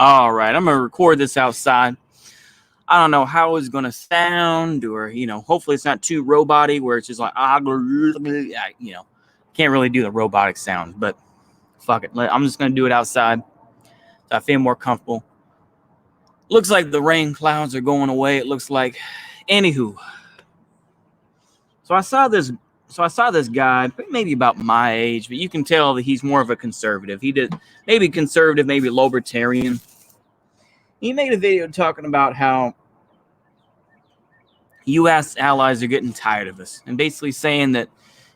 All right, I'm gonna record this outside. I don't know how it's gonna sound, or hopefully it's not too roboty where it's just like can't really do the robotic sound. But fuck it, I'm just gonna do it outside. So I feel more comfortable. Looks like the rain clouds are going away. It looks like, anywho. So I saw this guy, maybe about my age, but you can tell that he's more of a conservative. He did maybe conservative, maybe libertarian. He made a video talking about how U.S. allies are getting tired of us, and basically saying that,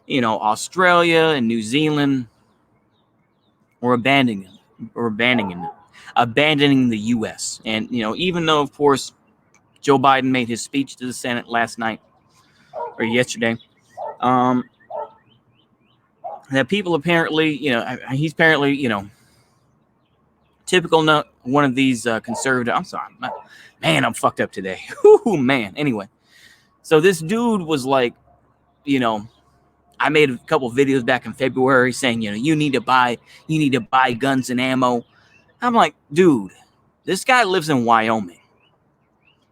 Australia and New Zealand were abandoning the U.S. And even though, of course, Joe Biden made his speech to the Senate last night or yesterday, that people apparently, he's apparently, typical one of these conservative. I'm sorry, man, I'm fucked up today. Ooh, man. Anyway, so this dude was like, I made a couple videos back in February saying, you need to buy guns and ammo. I'm like, dude, this guy lives in Wyoming.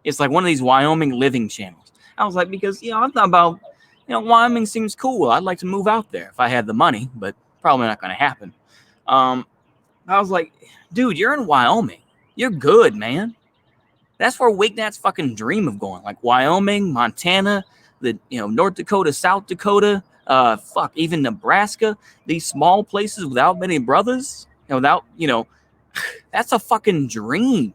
It's like one of these Wyoming living channels. I was like, because I thought about, Wyoming seems cool. I'd like to move out there if I had the money, but probably not going to happen. I was like, dude, you're in Wyoming. You're good, man. That's where Wignats fucking dream of going. Like Wyoming, Montana, North Dakota, South Dakota, even Nebraska. These small places without many brothers, that's a fucking dream.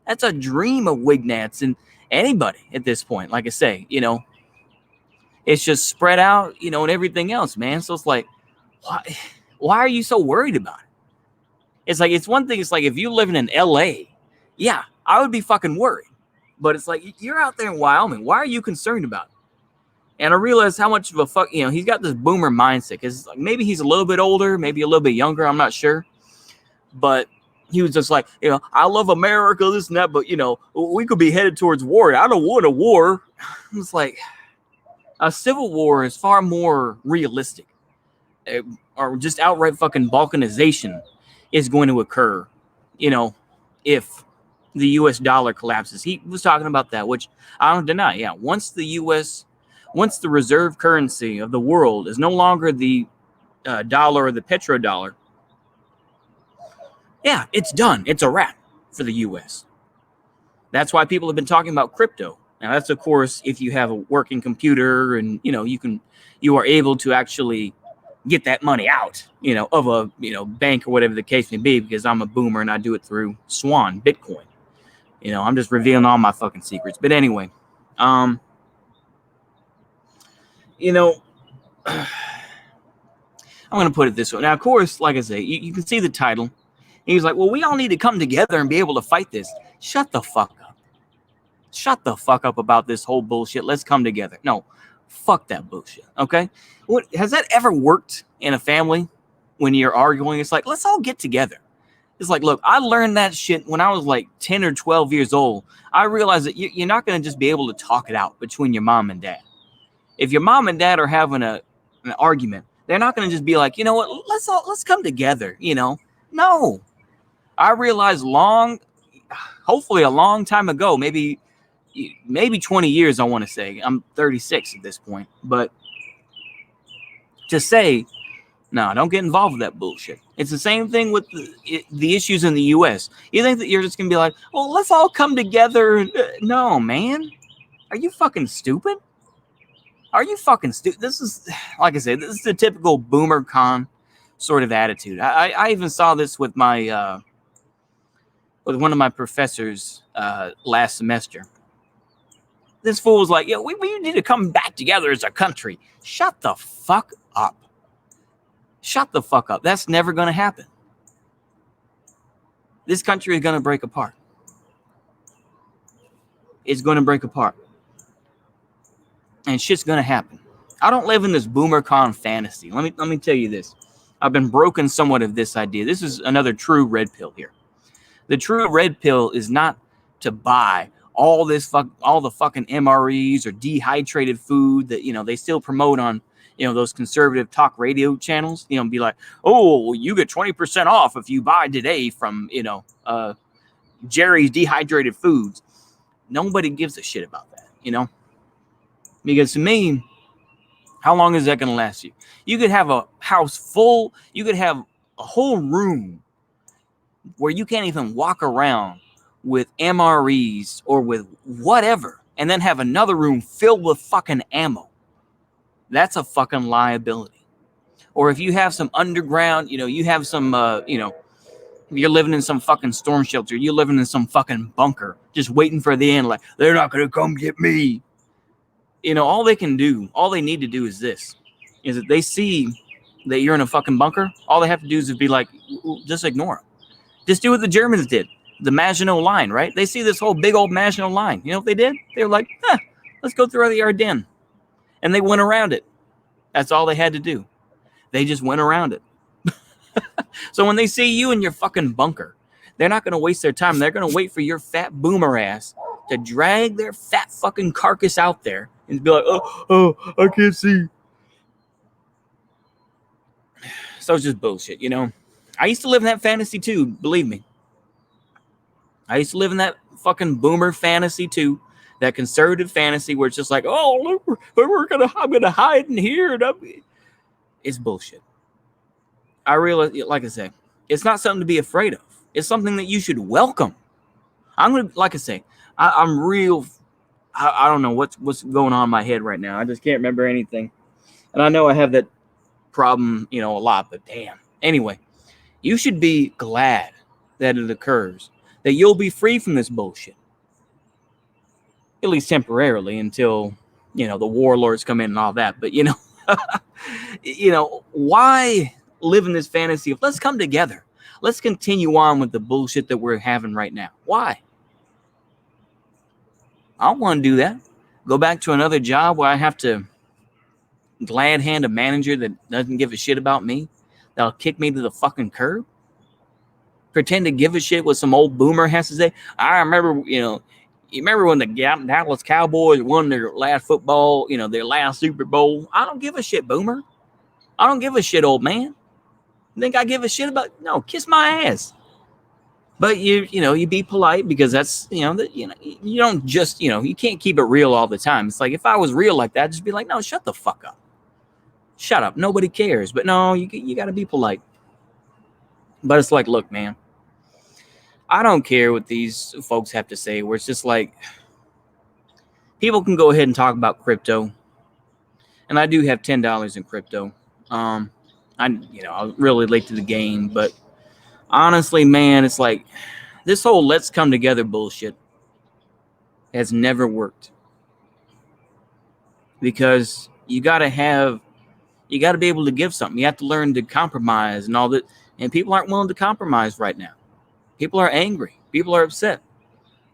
That's a dream of Wignats and anybody at this point. Like I say, it's just spread out, and everything else, man. So it's like, why are you so worried about it? It's like, it's one thing. It's like, if you're living in LA, yeah, I would be fucking worried. But it's like, you're out there in Wyoming. Why are you concerned about it? And I realized how much of a fuck, he's got this boomer mindset. Because like, maybe he's a little bit older, maybe a little bit younger. I'm not sure. But he was just like, I love America, this and that. But, we could be headed towards war. I don't want a war. It's like, a civil war is far more realistic. Or just outright fucking balkanization is going to occur, if the U.S. dollar collapses. He was talking about that, which I don't deny. Yeah, once the reserve currency of the world is no longer the dollar or the petrodollar, yeah, it's done. It's a wrap for the U.S. That's why people have been talking about crypto. Now, that's, of course, if you have a working computer and, you are able to actually get that money out, of a, bank or whatever the case may be, because I'm a boomer and I do it through Swan, Bitcoin. I'm just revealing all my fucking secrets. But anyway, I'm going to put it this way. Now, of course, like I say, you can see the title. He's like, well, we all need to come together and be able to fight this. Shut the fuck up. Shut the fuck up about this whole bullshit. Let's come together. No, fuck that bullshit. Okay. What has that ever worked in a family when you're arguing? It's like, let's all get together. It's like, look, I learned that shit when I was like 10 or 12 years old. I realized that you're not going to just be able to talk it out between your mom and dad. If your mom and dad are having an argument, they're not going to just be like, you know what, let's come together. No, I realized hopefully a long time ago, maybe 20 years, I want to say. I'm 36 at this point. But to say, no, don't get involved with that bullshit. It's the same thing with the issues in the U.S. You think that you're just going to be like, oh, let's all come together. No, man. Are you fucking stupid? Are you fucking stupid? This is, like I said, this is the typical boomer con sort of attitude. I even saw this with my with one of my professors last semester. This fool was like, we need to come back together as a country. Shut the fuck up. Shut the fuck up. That's never going to happen. This country is going to break apart. It's going to break apart. And shit's going to happen. I don't live in this boomer con fantasy. Let me tell you this. I've been broken somewhat of this idea. This is another true red pill here. The true red pill is not to buy all the fucking MREs or dehydrated food that, they still promote on, those conservative talk radio channels, be like, oh, well, you get 20% off if you buy today from, Jerry's dehydrated foods. Nobody gives a shit about that, you know? Because to me, how long is that going to last you? You could have a house full, you could have a whole room where you can't even walk around with MREs or with whatever, and then have another room filled with fucking ammo. That's a fucking liability. Or if you have some underground, you have some, you're living in some fucking storm shelter, you're living in some fucking bunker, just waiting for the end, like, they're not going to come get me. All they need to do is this, is that they see that you're in a fucking bunker, all they have to do is be like, just ignore them. Just do what the Germans did. The Maginot Line, right? They see this whole big old Maginot Line. You know what they did? They were like, let's go through the Ardennes. And they went around it. That's all they had to do. They just went around it. So when they see you in your fucking bunker, they're not going to waste their time. They're going to wait for your fat boomer ass to drag their fat fucking carcass out there and be like, oh, I can't see. So it's just bullshit, I used to live in that fantasy too, believe me. I used to live in that fucking boomer fantasy too, that conservative fantasy where it's just like, oh, look, I'm gonna hide in here. It's bullshit. I realize, like I say, it's not something to be afraid of. It's something that you should welcome. Like I say, I'm real. I don't know what's going on in my head right now. I just can't remember anything, and I know I have that problem, a lot. But damn. Anyway, you should be glad that it occurs, that you'll be free from this bullshit, at least temporarily, until the warlords come in and all that. But why live in this fantasy of let's come together, let's continue on with the bullshit that we're having right now? Why? I don't want to do that. Go back to another job where I have to glad hand a manager that doesn't give a shit about me, that'll kick me to the fucking curb. Pretend to give a shit what some old boomer has to say. I remember, you remember when the Dallas Cowboys won their last football, their last Super Bowl. I don't give a shit, boomer. I don't give a shit, old man. You think I give a shit about? No, kiss my ass. But you be polite, because that's, you don't just, you can't keep it real all the time. It's like, if I was real like that, I'd just be like, no, shut the fuck up. Shut up. Nobody cares. But no, you got to be polite. But it's like, look, man, I don't care what these folks have to say, where it's just like, people can go ahead and talk about crypto. And I do have $10 in crypto. I'm really late to the game, but honestly, man, it's like this whole let's come together bullshit has never worked, because you got to be able to give something. You have to learn to compromise and all that. And people aren't willing to compromise right now. People are angry. People are upset.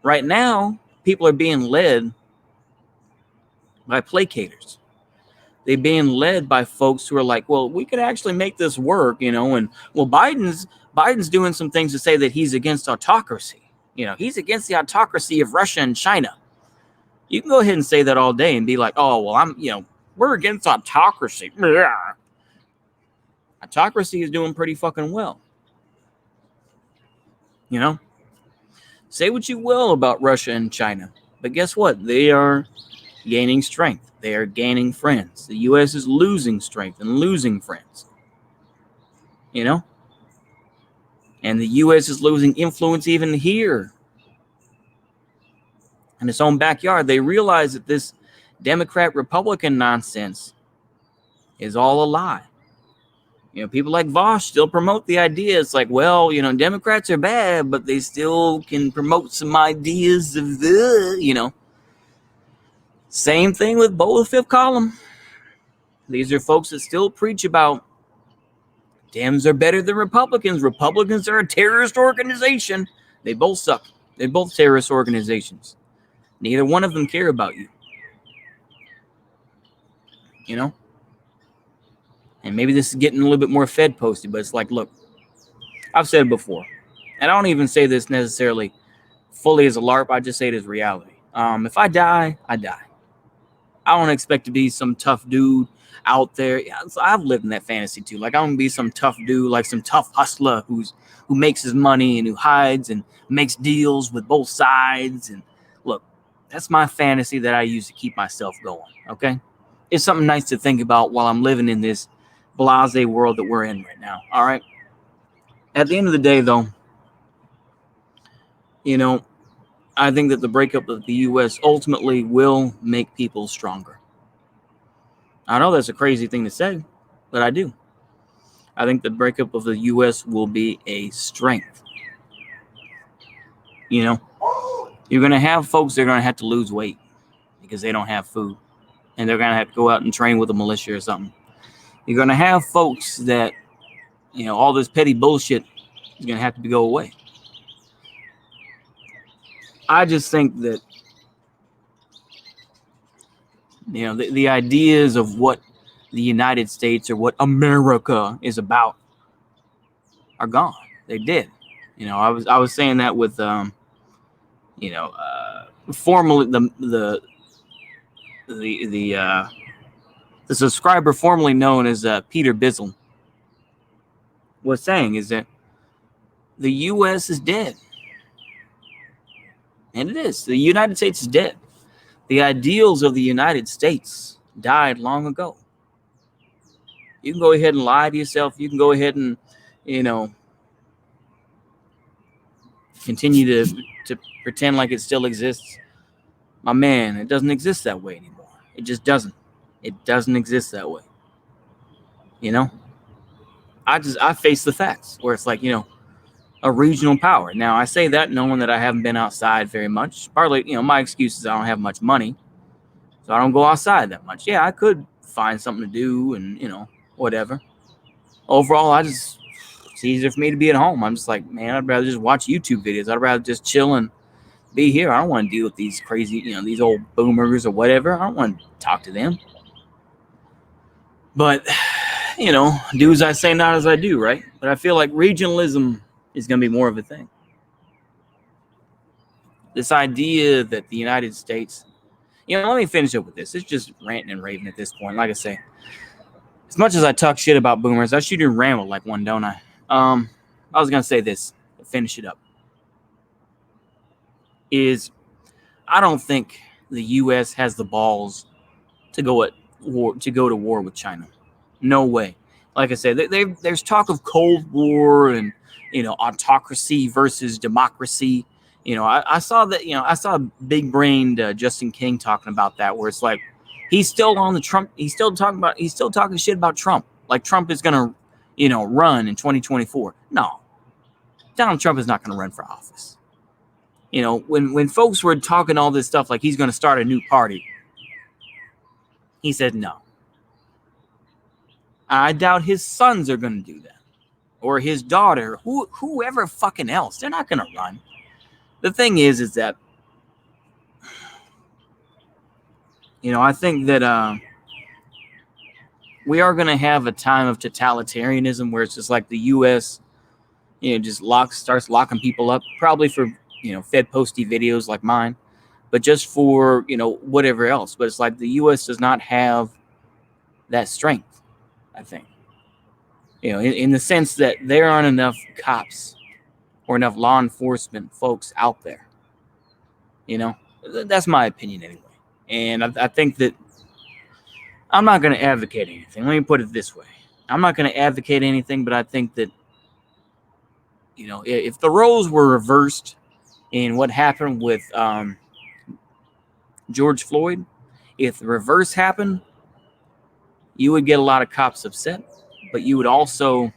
Right now, people are being led by placators. They're being led by folks who are like, well, we could actually make this work, and well, Biden's doing some things to say that he's against autocracy. He's against the autocracy of Russia and China. You can go ahead and say that all day and be like, oh, well, we're against autocracy. Autocracy is doing pretty fucking well. Say what you will about Russia and China, but guess what? They are gaining strength. They are gaining friends. The U.S. is losing strength and losing friends. And the U.S. is losing influence even here in its own backyard. They realize that this Democrat-Republican nonsense is all a lie. People like Vosh still promote the idea. It's like, well, Democrats are bad, but they still can promote some ideas of the, Same thing with Bola Fifth Column. These are folks that still preach about Dems are better than Republicans. Republicans are a terrorist organization. They both suck. They're both terrorist organizations. Neither one of them care about you. And maybe this is getting a little bit more Fed posted, but it's like, look, I've said it before, and I don't even say this necessarily fully as a LARP. I just say it as reality. If I die, I die. I don't expect to be some tough dude out there. Yeah, so I've lived in that fantasy too. Like I want to be some tough dude, like some tough hustler who makes his money and who hides and makes deals with both sides. And look, that's my fantasy that I use to keep myself going. Okay, it's something nice to think about while I'm living in this blasé world that we're in right now. All right. At the end of the day, though, I think that the breakup of the U.S. ultimately will make people stronger. I know that's a crazy thing to say, but I do. I think the breakup of the U.S. will be a strength. You're going to have folks that are going to have to lose weight because they don't have food, and they're going to have to go out and train with a militia or something. You're going to have folks that, all this petty bullshit is going to have to go away. I just think that, the ideas of what the United States or what America is about are gone. They did. I was saying that with, formerly the subscriber formerly known as Peter Bizzle was saying is that the U.S. is dead. And it is. The United States is dead. The ideals of the United States died long ago. You can go ahead and lie to yourself. You can go ahead and, continue to pretend like it still exists. My man, it doesn't exist that way anymore. It just doesn't. It doesn't exist that way. I face the facts where it's like, a regional power. Now, I say that knowing that I haven't been outside very much. Partly, my excuse is I don't have much money, so I don't go outside that much. Yeah, I could find something to do and, whatever. Overall, it's easier for me to be at home. I'm just like, man, I'd rather just watch YouTube videos. I'd rather just chill and be here. I don't want to deal with these crazy, these old boomers or whatever. I don't want to talk to them. But, do as I say, not as I do, right? But I feel like regionalism is going to be more of a thing. This idea that the United States, let me finish up with this. It's just ranting and raving at this point. Like I say, as much as I talk shit about boomers, I should ramble like one, don't I? I was going to say this, to finish it up, is I don't think the U.S. has the balls to go to war with China. No way. Like I said, there's talk of Cold War and, autocracy versus democracy. I saw that, I saw big-brained Justin King talking about that, where it's like, he's still on the Trump. He's still talking shit about Trump. Like Trump is going to, run in 2024. No, Donald Trump is not going to run for office. When folks were talking all this stuff, like he's going to start a new party, he said no. I doubt his sons are going to do that. Or his daughter, whoever fucking else. They're not going to run. The thing is that, I think that we are going to have a time of totalitarianism where it's just like the U.S., just starts locking people up, probably for, Fed posty videos like mine, but just for, whatever else. But it's like the U.S. does not have that strength, I think. In the sense that there aren't enough cops or enough law enforcement folks out there. That's my opinion anyway. And I think that I'm not going to advocate anything. Let me put it this way. I'm not going to advocate anything, but I think that, if the roles were reversed in what happened with George Floyd, if the reverse happened, you would get a lot of cops upset, but you would also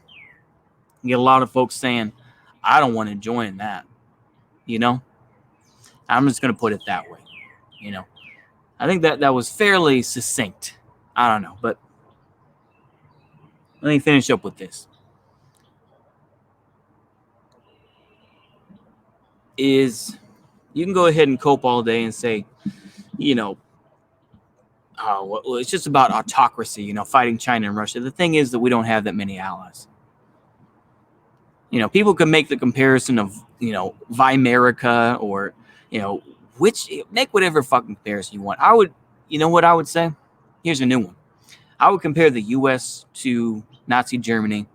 get a lot of folks saying, I don't want to join that. I'm just going to put it that way. I think that was fairly succinct. I don't know, but let me finish up with this. Is you can go ahead and cope all day and say, well, it's just about autocracy, fighting China and Russia. The thing is that we don't have that many allies. People can make the comparison of, Weimerica or, make whatever fucking comparison you want. I would, you know what I would say? Here's a new one. I would compare the U.S. to Nazi Germany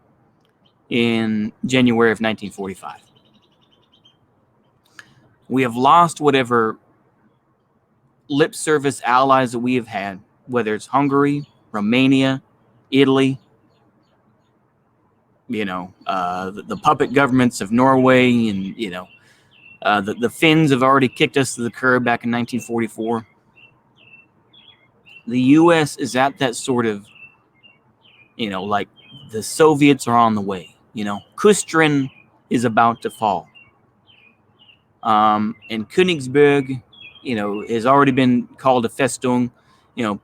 in January of 1945. We have lost whatever lip service allies that we have had, whether it's Hungary, Romania, Italy, the puppet governments of Norway, and the Finns have already kicked us to the curb back in 1944. The U.S. is at that sort of, like the Soviets are on the way. Kustrin is about to fall. And Königsberg, has already been called a Festung.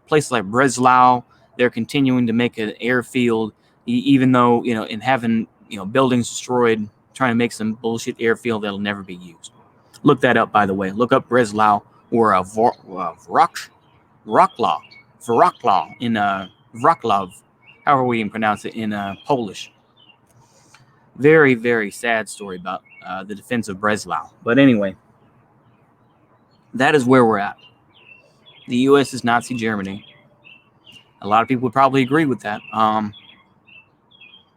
Places like Breslau, they're continuing to make an airfield, even though, and having, buildings destroyed, trying to make some bullshit airfield that'll never be used. Look that up, by the way. Look up Breslau or Wroclaw in Wroclaw, however we can pronounce it in Polish. Very, very sad story about the defense of Breslau. But anyway, that is where we're at. The U.S. is Nazi Germany. A lot of people would probably agree with that.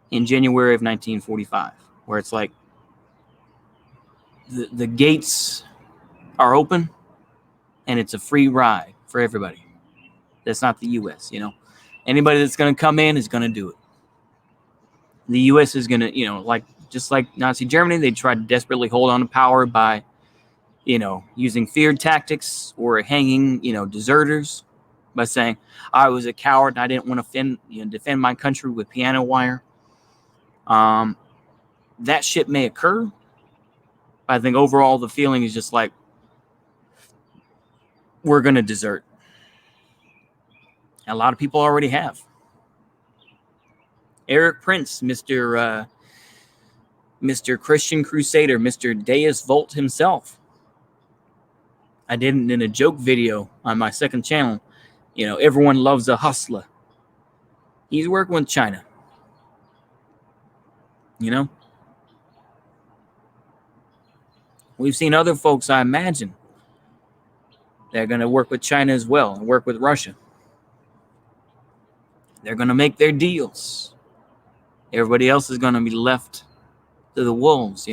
In January of 1945, where it's like the gates are open and it's a free ride for everybody. That's not the U.S., Anybody that's going to come in is going to do it. The U.S. is going to, just like Nazi Germany, they tried to desperately hold on to power by, using fear tactics or hanging, deserters by saying, I was a coward and I didn't want to defend my country with piano wire. That shit may occur. I think overall the feeling is just like, we're going to desert. And a lot of people already have. Eric Prince, Mr. Christian Crusader, Mr. Deus Volt himself. I did it in a joke video on my second channel. Everyone loves a hustler. He's working with China. We've seen other folks, I imagine, they're going to work with China as well and work with Russia. They're going to make their deals. Everybody else is going to be left to the wolves,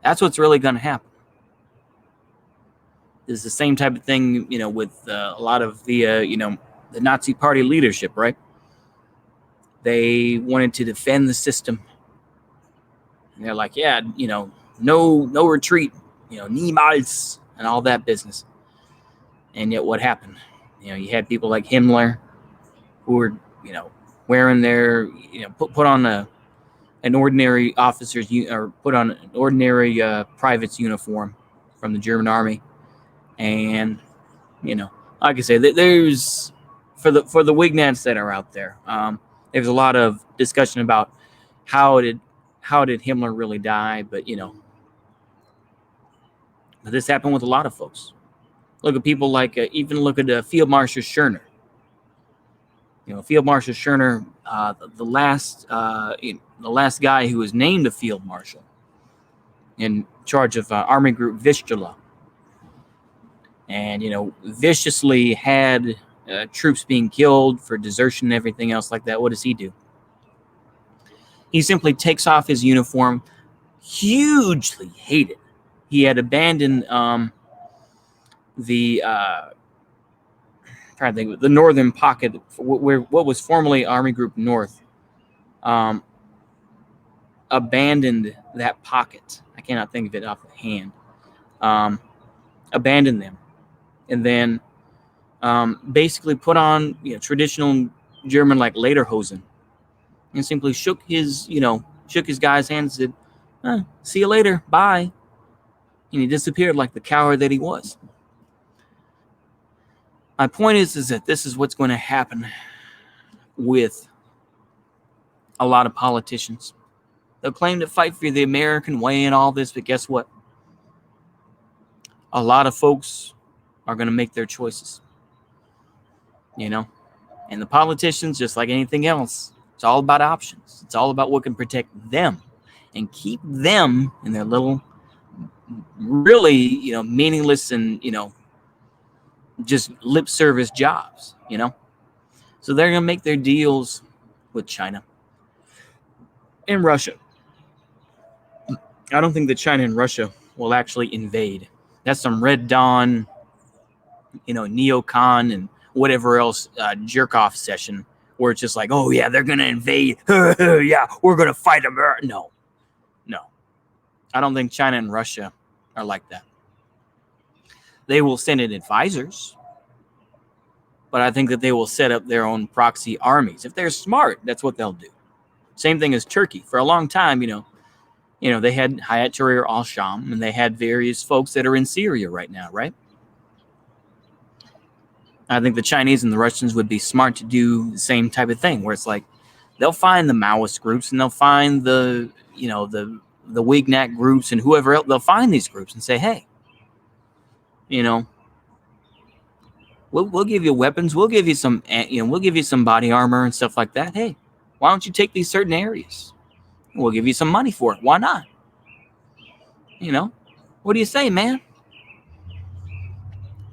That's what's really going to happen. It's the same type of thing, with a lot of the, the Nazi Party leadership, right? They wanted to defend the system. And they're like, yeah, no retreat, niemals, and all that business. And yet what happened? You had people like Himmler who were, wearing their, put on an ordinary officer's, or put on an ordinary private's uniform from the German army. And, like I say, there's, for the Wignats that are out there, there's a lot of discussion about how did Himmler really die, but, but this happened with a lot of folks. Look at people like, even look at Field Marshal Schörner. Field Marshal Schörner, the last guy who was named a field marshal in charge of Army Group Vistula, and viciously had troops being killed for desertion and everything else like that. What does he do? He simply takes off his uniform, hugely hated. He had abandoned the trying to think, the northern pocket where what was formerly Army Group North, abandoned that pocket. I cannot think of it off the hand. Abandoned them, and then basically put on traditional German like lederhosen, and simply shook his guy's hand and said, "See you later, bye," and he disappeared like the coward that he was. My point is that this is what's going to happen with a lot of politicians. They'll claim to fight for the American way and all this, but guess what? A lot of folks are going to make their choices. And the politicians, just like anything else, it's all about options. It's all about what can protect them and keep them in their little, really, meaningless and, just lip service jobs, So they're going to make their deals with China and Russia. I don't think that China and Russia will actually invade. That's some Red Dawn, neocon and whatever else jerk-off session where it's just like, oh, yeah, they're going to invade. Yeah, we're going to fight America. No. I don't think China and Russia are like that. They will send in advisors, but I think that they will set up their own proxy armies. If they're smart, that's what they'll do. Same thing as Turkey. For a long time, they had Hayat Tahrir al-Sham, and they had various folks that are in Syria right now, right? I think the Chinese and the Russians would be smart to do the same type of thing, where it's like they'll find the Maoist groups and they'll find the Wignac groups and whoever else. They'll find these groups and say, hey, we'll give you weapons, we'll give you some body armor and stuff like that. Hey, why don't you take these certain areas? We'll give you some money for it. Why not? What do you say, man?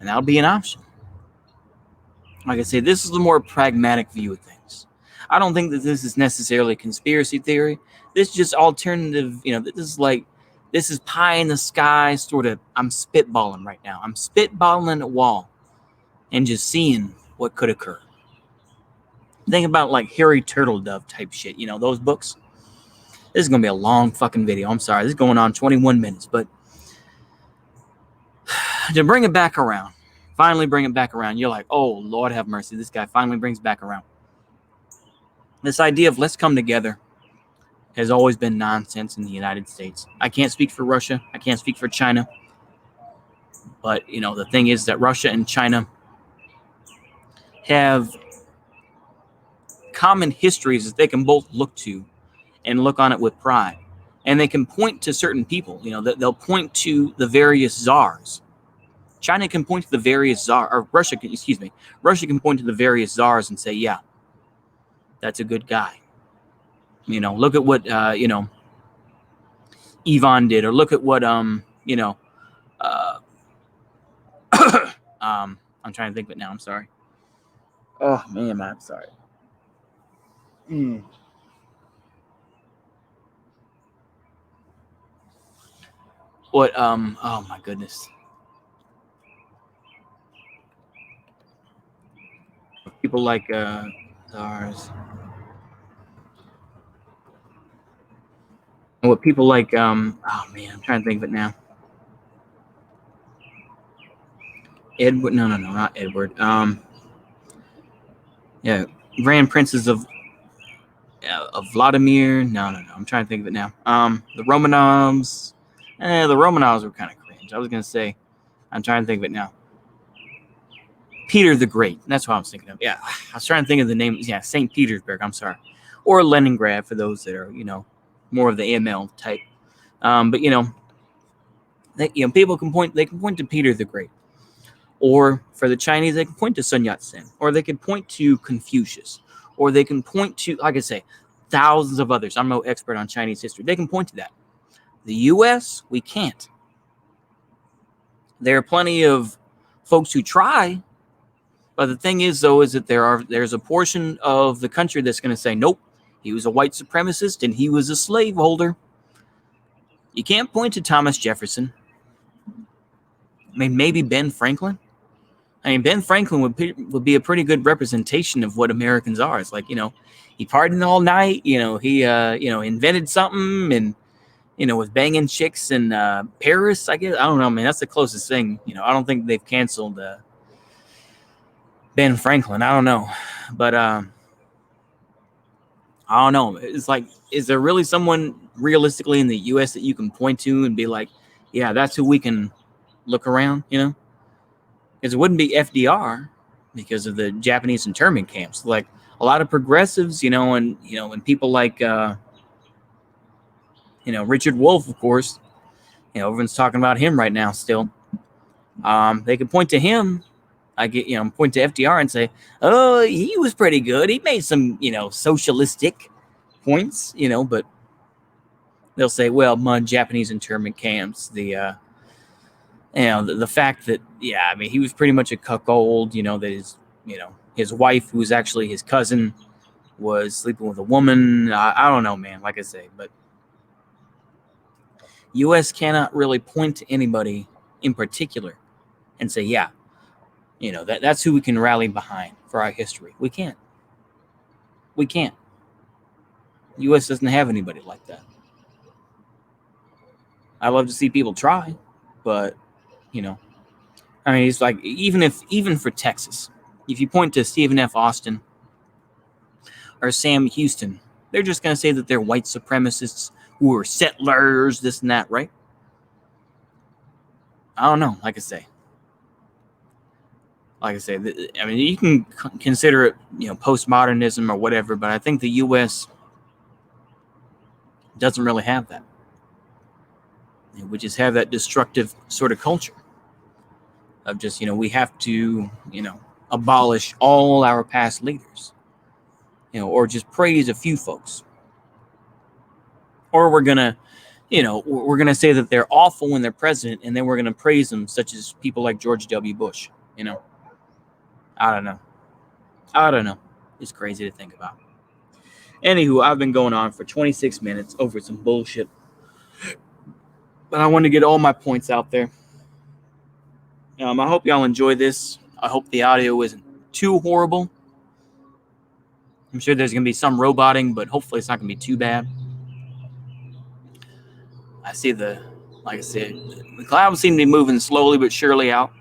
And that'll be an option. Like I say, this is the more pragmatic view of things. I don't think that this is necessarily conspiracy theory. This is just alternative, this is pie in the sky sort of. I'm spitballing right now. I'm spitballing a wall and just seeing what could occur. Think about like Harry Turtledove type shit, those books. This is going to be a long fucking video. I'm sorry. This is going on 21 minutes. But to bring it back around, finally bring it back around, you're like, oh, Lord have mercy. This guy finally brings back around. This idea of let's come together has always been nonsense in the United States. I can't speak for Russia. I can't speak for China. But, the thing is that Russia and China have common histories that they can both look to and look on it with pride. And they can point to certain people, they'll point to the various czars. China can point to the various czars, or Russia can point to the various czars and say, yeah, that's a good guy. Look at what, Ivan did, or look at what, I'm trying to think of it now. I'm sorry. Oh, man, I'm sorry. What, oh my goodness. People like, czars. And what people like, oh man, I'm trying to think of it now. Edward, no, not Edward. Yeah, Grand Princes of Vladimir. No, I'm trying to think of it now. The Romanovs. The Romanovs were kind of cringe. I was gonna say, I'm trying to think of it now. Peter the Great. That's what I was thinking of. Yeah, I was trying to think of the name. Yeah, St. Petersburg. I'm sorry, or Leningrad for those that are more of the AML type. But people can point. They can point to Peter the Great, or for the Chinese, they can point to Sun Yat-sen, or they can point to Confucius, or they can point to, like I say, thousands of others. I'm no expert on Chinese history. They can point to that. The U.S., we can't. There are plenty of folks who try, but the thing is, though, is that there's a portion of the country that's going to say, nope, he was a white supremacist and he was a slaveholder. You can't point to Thomas Jefferson. I mean, maybe Ben Franklin. I mean, Ben Franklin would be a pretty good representation of what Americans are. It's like, he partied all night. He invented something and, was banging chicks in Paris, I guess. I don't know, man. That's the closest thing. I don't think they've canceled Ben Franklin. I don't know. But I don't know. It's like, is there really someone realistically in the U.S. that you can point to and be like, yeah, that's who we can look around, Because it wouldn't be FDR because of the Japanese internment camps. Like a lot of progressives, and people like, Richard Wolff, of course, everyone's talking about him right now still. They could point to him. Point to FDR and say, oh, he was pretty good. He made some, socialistic points, but they'll say, well, Japanese internment camps, the fact that, I mean, he was pretty much a cuckold, that his wife, who was actually his cousin, was sleeping with a woman. I don't know, man, like I say, but U.S. cannot really point to anybody in particular and say, that's who we can rally behind for our history. We can't. U.S. doesn't have anybody like that. I love to see people try, but I mean, it's like even for Texas, if you point to Stephen F. Austin or Sam Houston, they're just gonna say that they're white supremacists who are settlers, this and that, right? I don't know. Like I say, I mean, you can consider it, postmodernism or whatever, but I think the U.S. doesn't really have that. We just have that destructive sort of culture of just, we have to, abolish all our past leaders, or just praise a few folks. Or we're going to say that they're awful when they're president, and then we're going to praise them, such as people like George W. Bush, I don't know. It's crazy to think about. Anywho, I've been going on for 26 minutes over some bullshit. But I want to get all my points out there. I hope y'all enjoy this. I hope the audio isn't too horrible. I'm sure there's going to be some roboting, but hopefully it's not going to be too bad. I see like I said, the clouds seem to be moving slowly but surely out.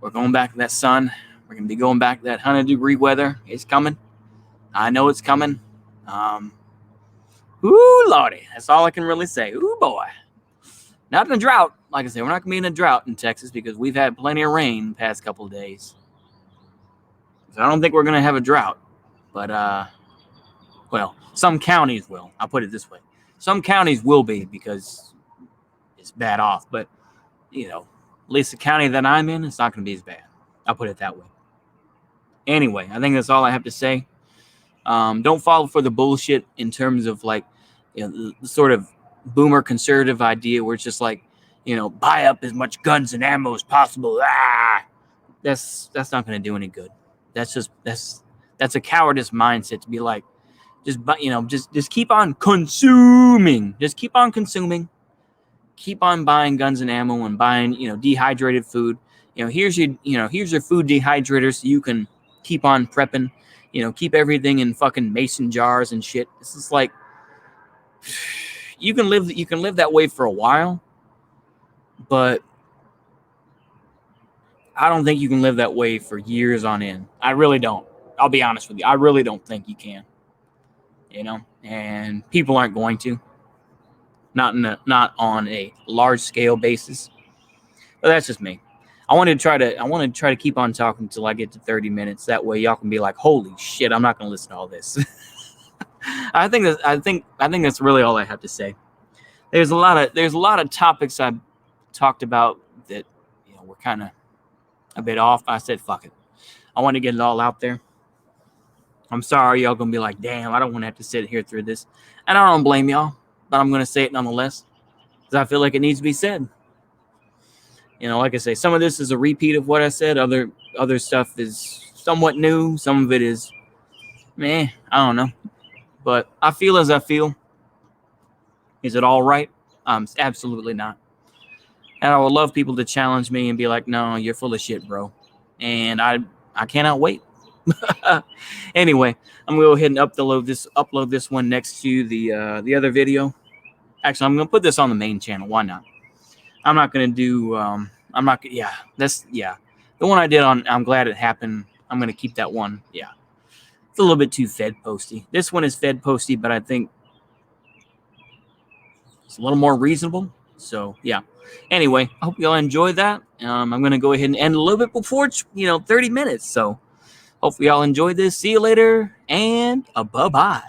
We're going back to that sun. We're going to be going back to that 100-degree weather. It's coming. I know it's coming. Ooh, Lordy. That's all I can really say. Ooh, boy. Not in a drought. Like I said, we're not going to be in a drought in Texas because we've had plenty of rain the past couple of days. So I don't think we're going to have a drought. But, well, some counties will. I'll put it this way. Some counties will be because it's bad off. But, at least the county that I'm in, it's not going to be as bad. I'll put it that way. Anyway, I think that's all I have to say. Don't fall for the bullshit in terms of, like, the sort of boomer conservative idea where it's just like, buy up as much guns and ammo as possible. That's not going to do any good. That's a cowardice mindset to be like, just keep on consuming. Just keep on consuming. Keep on buying guns and ammo and buying, dehydrated food. Here's your food dehydrator so you can keep on prepping. Keep everything in fucking mason jars and shit. This is like, you can live that way for a while, but I don't think you can live that way for years on end. I really don't. I'll be honest with you. I really don't think you can. And people aren't going to. Not on a large scale basis. But that's just me. I want to try to keep on talking until I get to 30 minutes. That way y'all can be like, holy shit, I'm not going to listen to all this. I think that's really all I have to say. There's a lot of topics I've talked about that were kind of a bit off. I said fuck it. I want to get it all out there. I'm sorry y'all gonna be like, damn, I don't want to have to sit here through this, and I don't blame y'all, but I'm gonna say it nonetheless because I feel like it needs to be said. Like I say, some of this is a repeat of what I said. Other stuff is somewhat new. Some of it is, I don't know. But I feel as I feel. Is it all right? Absolutely not. And I would love people to challenge me and be like, no, you're full of shit, bro. And I cannot wait. Anyway, I'm going to go ahead and upload this one next to the other video. Actually, I'm going to put this on the main channel. Why not? I'm not going to do, the one I did on I'm Glad It Happened. I'm going to keep that one. Yeah. It's a little bit too Fed posty. This one is Fed posty, but I think it's a little more reasonable. So, yeah. Anyway, I hope you all enjoyed that. I'm going to go ahead and end a little bit before, 30 minutes. So, hopefully y'all enjoyed this. See you later, and bye-bye.